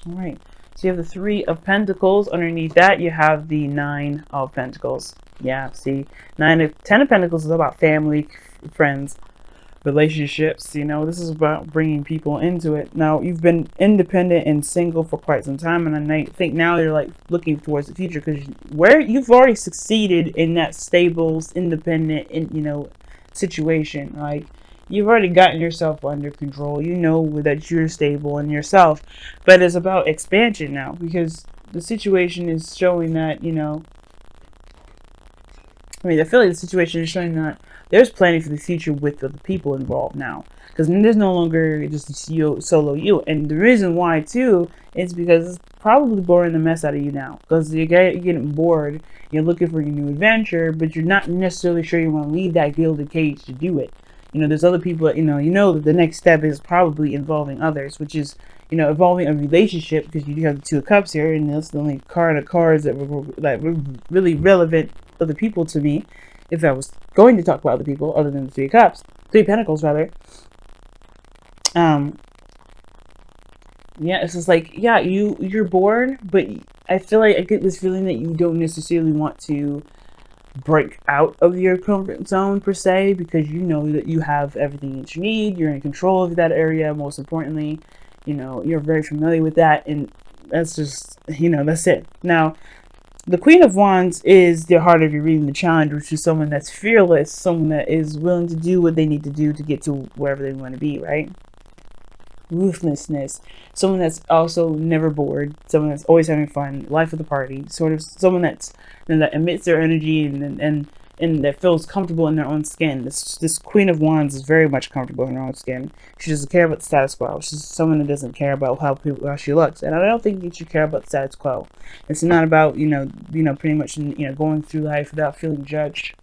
All right. So you have the Three of Pentacles. Underneath that, you have the Nine of Pentacles. Yeah, see, Ten of Pentacles is about family, friends, relationships. You know, this is about bringing people into it. Now, you've been independent and single for quite some time, and I think now you're like looking towards the future because where you've already succeeded in that stable, independent, situation. Like, you've already gotten yourself under control. You know that you're stable in yourself, but it's about expansion now because the situation is showing that I feel like the situation is showing that there's planning for the future with the people involved now. Because there's no longer just you, solo you. And the reason why, too, is because it's probably boring the mess out of you now. Because you're getting bored, you're looking for your new adventure, but you're not necessarily sure you want to leave that gilded cage to do it. There's other people that, that the next step is probably involving others, which is, involving a relationship, because you do have the Two of Cups here, and that's the only card of cards that were really relevant for the people to me, if I was going to talk about other people other than the Three of Cups, Three of Pentacles rather. Yeah, it's just like, yeah, you're bored, but I feel like I get this feeling that you don't necessarily want to break out of your comfort zone per se, because you know that you have everything that you need, you're in control of that area, most importantly, you're very familiar with that, and that's just, that's it. Now, the Queen of Wands is the heart of your reading, the challenge, which is someone that's fearless, someone that is willing to do what they need to do to get to wherever they want to be, right? Ruthlessness, someone that's also never bored, someone that's always having fun, life of the party, sort of someone that emits their energy and that feels comfortable in their own skin. This Queen of Wands is very much comfortable in her own skin. She doesn't care about the status quo. She's someone that doesn't care about how she looks, and I don't think that you care about the status quo. It's not about pretty much going through life without feeling judged,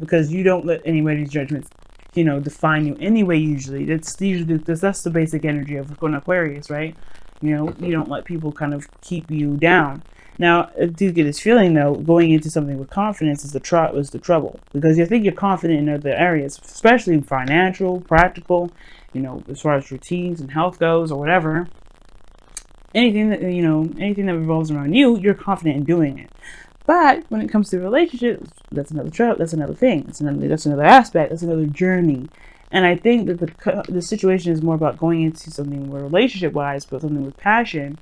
because you don't let anybody's judgments define you anyway. Usually that's the basic energy of an Aquarius, right? You don't let people kind of keep you down. Now, I do get this feeling though, going into something with confidence is the trouble, because you think you're confident in other areas, especially financial, practical, as far as routines and health goes or whatever. Anything that revolves around you, you're confident in doing it. But when it comes to relationships, that's another that's another thing. That's another aspect. That's another journey. And I think that the situation is more about going into something relationship wise, but something with passion,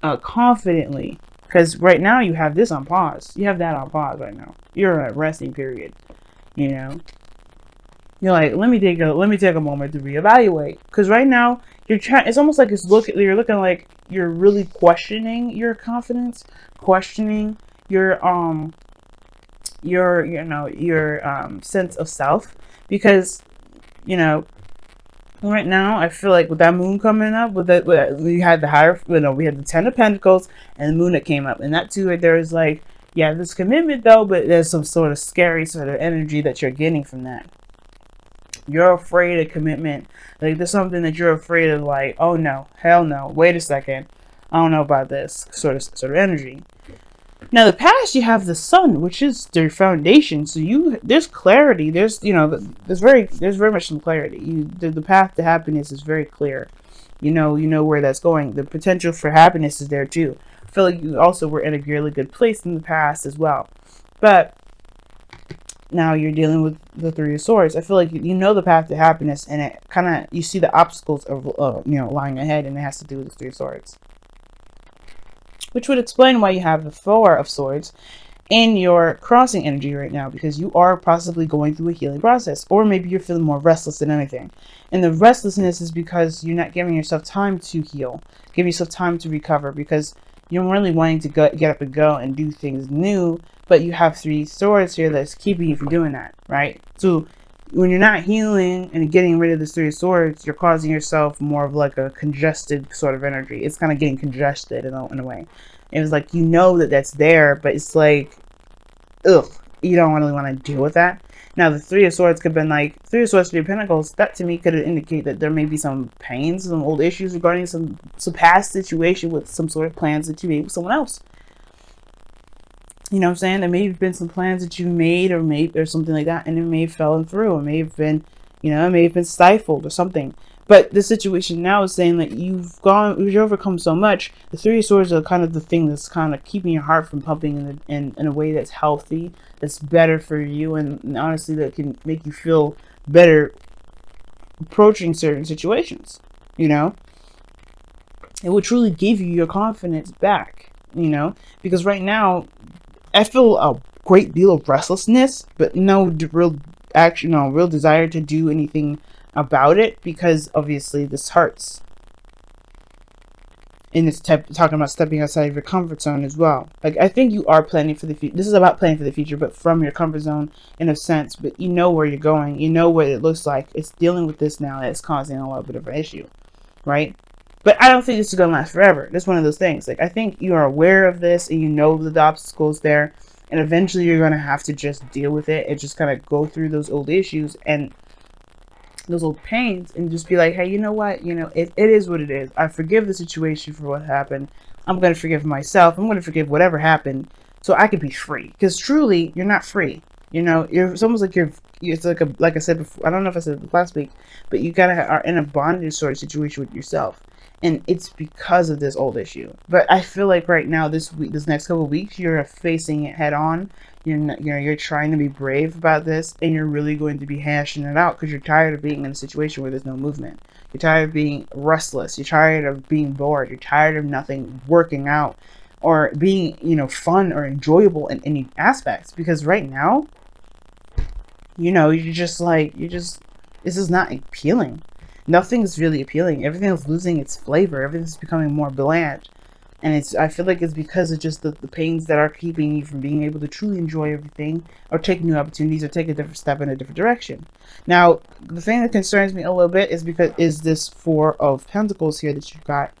confidently. Because right now you have this on pause. You have that on pause right now. You're in a resting period. You're like, let me take a moment to reevaluate. Because right now you're trying. It's almost like you're looking like you're really questioning your confidence, questioning your sense of self, because right now I feel like with that moon coming up, we had we had the Ten of Pentacles and the moon that came up, and that too right there is like, yeah, there's commitment though, but there's some sort of scary sort of energy that you're getting from that. You're afraid of commitment. Like, there's something that you're afraid of, like, oh no, hell no, wait a second, I don't know about this sort of energy. Now, the past, you have the sun, which is their foundation. So there's clarity. There's very much some clarity. The path to happiness is very clear. You know where that's going. The potential for happiness is there too. I feel like you also were in a really good place in the past as well. But now you're dealing with the Three of Swords. I feel like you know the path to happiness, and it kind of, you see the obstacles of lying ahead, and it has to do with the Three of Swords, which would explain why you have the Four of Swords in your crossing energy right now, because you are possibly going through a healing process, or maybe you're feeling more restless than anything. And the restlessness is because you're not giving yourself time to heal, give yourself time to recover, because you're really wanting to get up and go and do things new, but you have Three Swords here that's keeping you from doing that, right? So when you're not healing and getting rid of the Three of Swords, you're causing yourself more of like a congested sort of energy. It's kind of getting congested in a way. It was like, that that's there, but it's like, ugh, you don't really want to deal with that. Now, the Three of Swords could have been like, Three of Swords, Three of Pentacles, that to me could indicate that there may be some pains, some old issues regarding some past situation with some sort of plans that you made with someone else. You know what I'm saying? There may have been some plans that you made or something like that, and it may have fallen through. It may have been, it may have been stifled or something. But the situation now is saying that you've overcome so much. The Three of Swords are kind of the thing that's kind of keeping your heart from pumping in a way that's healthy, that's better for you, and honestly that can make you feel better approaching certain situations. You know, it will truly give you your confidence back. You know, because right now I feel a great deal of restlessness, but no real action, no real desire to do anything about it, because obviously this hurts. And it's talking about stepping outside of your comfort zone as well. Like, I think you are planning for the future. This is about planning for the future, but from your comfort zone in a sense. But you know where you're going. You know what it looks like. It's dealing with this now that's causing a little bit of an issue, right? But I don't think this is going to last forever. That's one of those things. Like, I think you are aware of this and you know the obstacles there. And eventually you're going to have to just deal with it and just kind of go through those old issues and those old pains and just be like, hey, you know what? You know, it is what it is. I forgive the situation for what happened. I'm going to forgive myself. I'm going to forgive whatever happened so I can be free. Because truly, you're not free. You know, it's almost like it's like I said before, I don't know if I said it last week, but you are in a bondage sort of situation with yourself. And it's because of this old issue. But I feel like right now, this next couple of weeks, you're facing it head on. You're trying to be brave about this, and you're really going to be hashing it out because you're tired of being in a situation where there's no movement. You're tired of being restless. You're tired of being bored. You're tired of nothing working out or being, fun or enjoyable in any aspects. Because right now, this is not appealing. Nothing's really appealing. Everything is losing its flavor. Everything's becoming more bland. And I feel like it's because of just the pains that are keeping you from being able to truly enjoy everything or take new opportunities or take a different step in a different direction. Now, the thing that concerns me a little bit is this Four of Pentacles here that you've got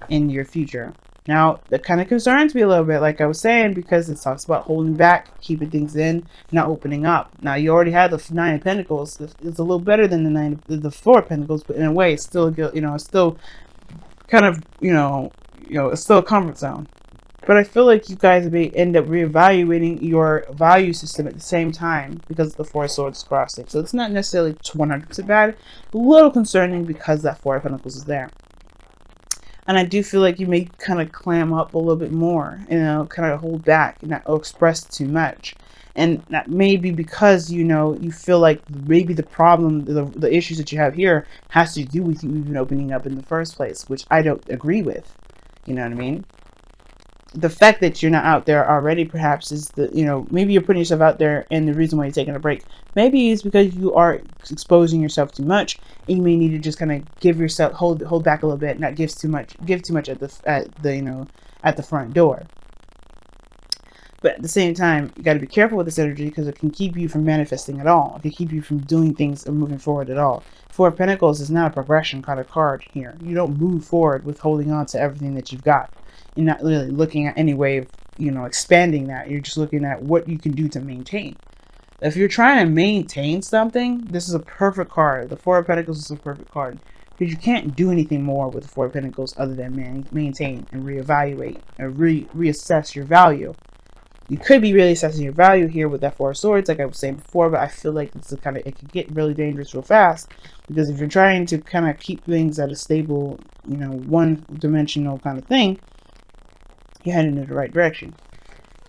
in your future. Now, that kind of concerns me a little bit, like I was saying, because it talks about holding back, keeping things in, not opening up. Now, you already had the Nine of Pentacles. It's a little better than the Four of Pentacles, but in a way, it's still, it's still kind of, it's still a comfort zone. But I feel like you guys may end up reevaluating your value system at the same time because the Four of Swords crossing. So it's not necessarily 100% bad. A little concerning because that Four of Pentacles is there. And I do feel like you may kind of clam up a little bit more, kind of hold back and not express too much. And that may be because, you feel like maybe the problem, the issues that you have here has to do with you even opening up in the first place, which I don't agree with. You know what I mean? The fact that you're not out there already perhaps is maybe you're putting yourself out there, and the reason why you're taking a break maybe is because you are exposing yourself too much, and you may need to just kind of give yourself hold back a little bit, not give too much at the front door. But at the same time, you got to be careful with this energy because it can keep you from manifesting at all. It can keep you from doing things or moving forward at all. Four of Pentacles is not a progression kind of card here. You don't move forward with holding on to everything that you've got. You're not really looking at any way of, expanding that. You're just looking at what you can do to maintain. If you're trying to maintain something, this is a perfect card. The Four of Pentacles is a perfect card. Because you can't do anything more with the Four of Pentacles other than maintain and reevaluate and reassess your value. You could be really assessing your value here with that Four of Swords, like I was saying before, but I feel like it could get really dangerous real fast. Because if you're trying to kind of keep things at a stable, one-dimensional kind of thing, you're heading in the right direction.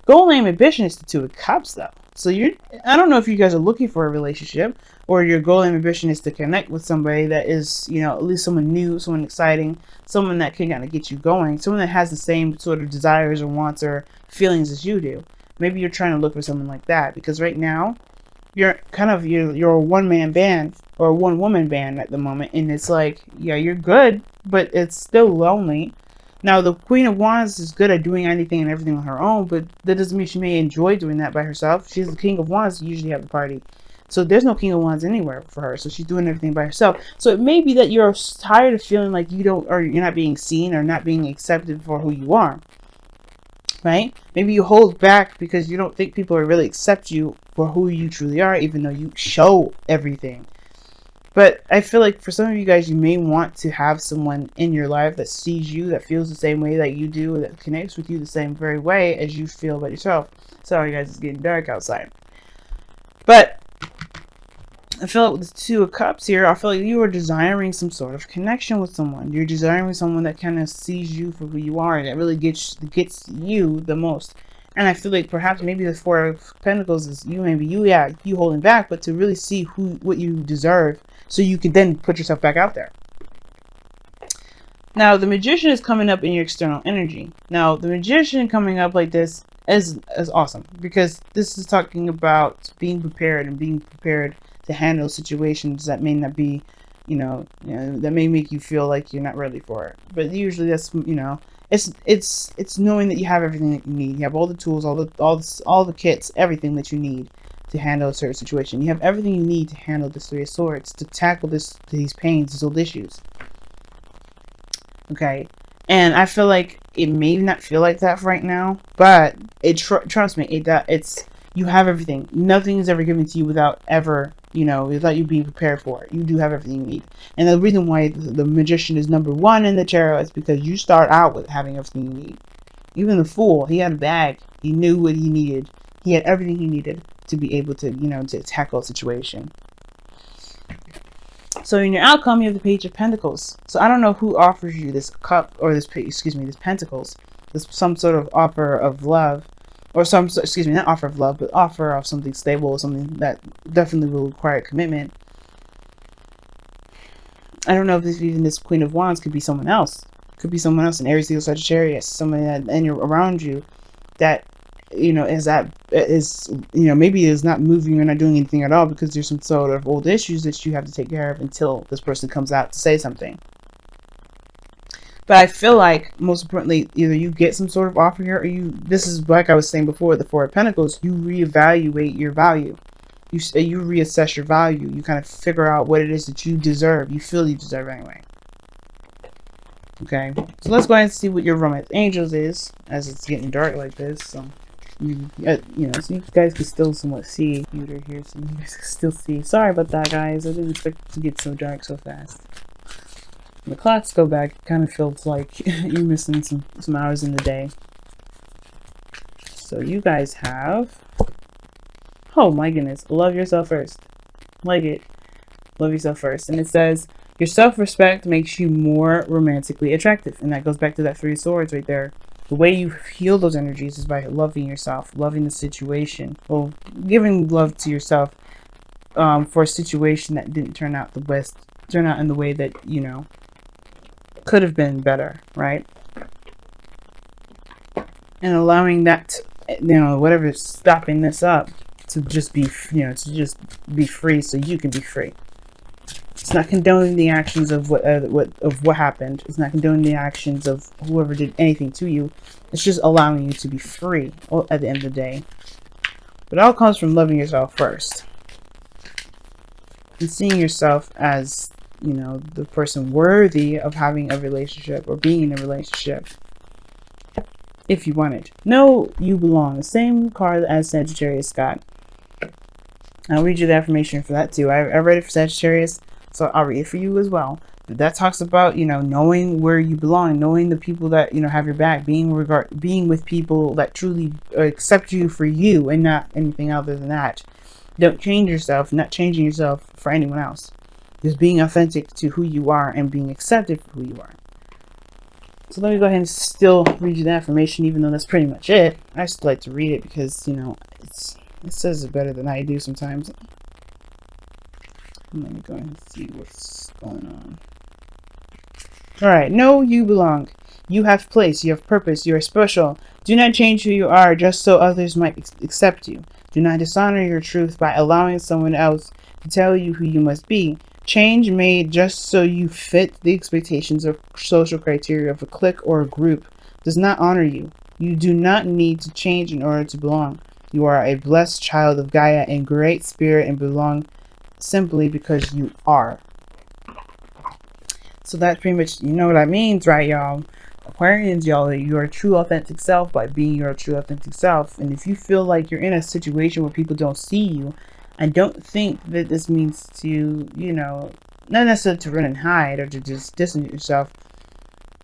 Goal, aim, ambition is the Two of Cups, though. So I don't know if you guys are looking for a relationship, or your goal and ambition is to connect with somebody that is, at least someone new, someone exciting, someone that can kind of get you going, someone that has the same sort of desires or wants or feelings as you do. Maybe you're trying to look for someone like that, because right now you're a one-man band or a one-woman band at the moment, and it's like, yeah, you're good, but it's still lonely. Now, the Queen of Wands is good at doing anything and everything on her own, but that doesn't mean she may enjoy doing that by herself. She's the King of Wands, usually have a party. So there's no King of Wands anywhere for her. So she's doing everything by herself. So it may be that you're tired of feeling like you're not being seen or not being accepted for who you are. Right? Maybe you hold back because you don't think people will really accept you for who you truly are, even though you show everything. But I feel like for some of you guys, you may want to have someone in your life that sees you, that feels the same way that you do, that connects with you the same very way as you feel about yourself. Sorry guys, it's getting dark outside. But I feel like with the Two of Cups here, I feel like you are desiring some sort of connection with someone. You're desiring someone that kind of sees you for who you are, and that really gets you the most. And I feel like perhaps maybe the Four of Pentacles is you holding back, but to really see what you deserve, so you can then put yourself back out there. Now the Magician is coming up in your external energy. Now the Magician coming up like this is awesome, because this is talking about being prepared and being prepared to handle situations that may not be, that may make you feel like you're not ready for it. But usually that's, it's knowing that you have everything that you need. You have all the tools, all the kits, everything that you need to handle a certain situation. You have everything you need to handle this Three of Swords, to tackle these pains, these old issues. Okay, and I feel like it may not feel like that right now, but trust me, it's you have everything. Nothing is ever given to you without ever, without you being prepared for it. You do have everything you need. And the reason why the Magician is number 1 in the tarot is because you start out with having everything you need. Even the Fool, he had a bag. He knew what he needed. He had everything he needed to be able to, to tackle a situation. So in your outcome, you have the Page of Pentacles. So I don't know who offers you this cup, or this Pentacles. This some sort of offer of love. Or not offer of love, but offer of something stable, something that definitely will require commitment. I don't know if this Queen of Wands could be someone else. Could be someone else in Aries, Leo, Sagittarius, somebody that around you that, maybe is not moving or not doing anything at all because there's some sort of old issues that you have to take care of until this person comes out to say something. But I feel like, most importantly, either you get some sort of offer here, or this is like I was saying before, the Four of Pentacles, you reevaluate your value. You reassess your value. You kind of figure out what it is that you deserve. You feel you deserve anyway. Okay, so let's go ahead and see what your romance angels is, as it's getting dark like this. So, so you guys can still somewhat see. Computer here, so you guys can still see. Sorry about that, guys. I didn't expect it to get so dark so fast. When the clocks go back, it kind of feels like you're missing some hours in the day. So you guys have, oh my goodness, love yourself first. Like it. Love yourself first. And it says, your self-respect makes you more romantically attractive. And that goes back to that Three of Swords right there. The way you heal those energies is by loving yourself, loving the situation. Well, giving love to yourself for a situation that didn't turn out the best, turn out in the way that, could have been better, right? And allowing that, whatever's stopping this up to just be, be free, so you can be free. It's not condoning the actions of what happened. It's not condoning the actions of whoever did anything to you. It's just allowing you to be free at the end of the day. But it all comes from loving yourself first, and seeing yourself as, the person worthy of having a relationship or being in a relationship. If you want it. Know you belong. The same card as Sagittarius got. I'll read you the affirmation for that too. I read it for Sagittarius, so I'll read it for you as well. But that talks about, knowing where you belong, knowing the people that, have your back, being with people that truly accept you for you and not anything other than that. Don't change yourself, not changing yourself for anyone else. Just being authentic to who you are and being accepted for who you are. So let me go ahead and still read you the affirmation, even though that's pretty much it. I just like to read it because, it says it better than I do sometimes. Let me go ahead and see what's going on. Alright, know you belong. You have place, you have purpose, you are special. Do not change who you are just so others might accept you. Do not dishonor your truth by allowing someone else to tell you who you must be. Change made just so you fit the expectations of social criteria of a clique or a group does not honor you. You do not need to change in order to belong. You are a blessed child of Gaia in great spirit and belong simply because you are. So that's pretty much, what that means, right, y'all? Aquarians, y'all, your true authentic self by being your true authentic self. And if you feel like you're in a situation where people don't see you, I don't think that this means to, not necessarily to run and hide or to just distance yourself,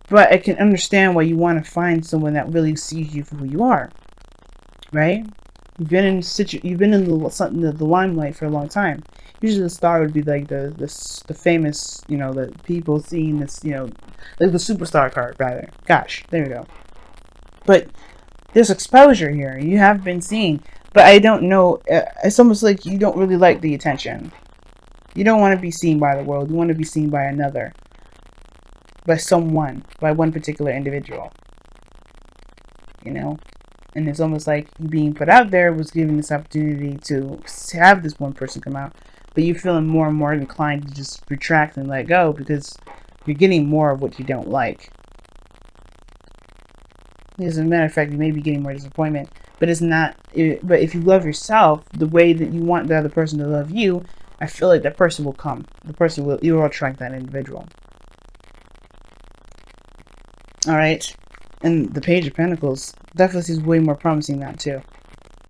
but I can understand why you want to find someone that really sees you for who you are, right? you've been in the limelight for a long time. Usually the star would be like the famous, you know, the people seeing this, you know, like the superstar card rather. Gosh, there we go. But there's exposure here. You have been seen, but I don't know. It's almost like you don't really like the attention. You don't want to be seen by the world. You want to be seen by another, by someone, by one particular individual. You know. And it's almost like you being put out there was given this opportunity to have this one person come out. But you're feeling more and more inclined to just retract and let go because you're getting more of what you don't like. As a matter of fact, you may be getting more disappointment. But it's not. But if you love yourself the way that you want the other person to love you, I feel like that person will come. The person will. You will attract that individual. All right. And the Page of Pentacles definitely seems way more promising now too.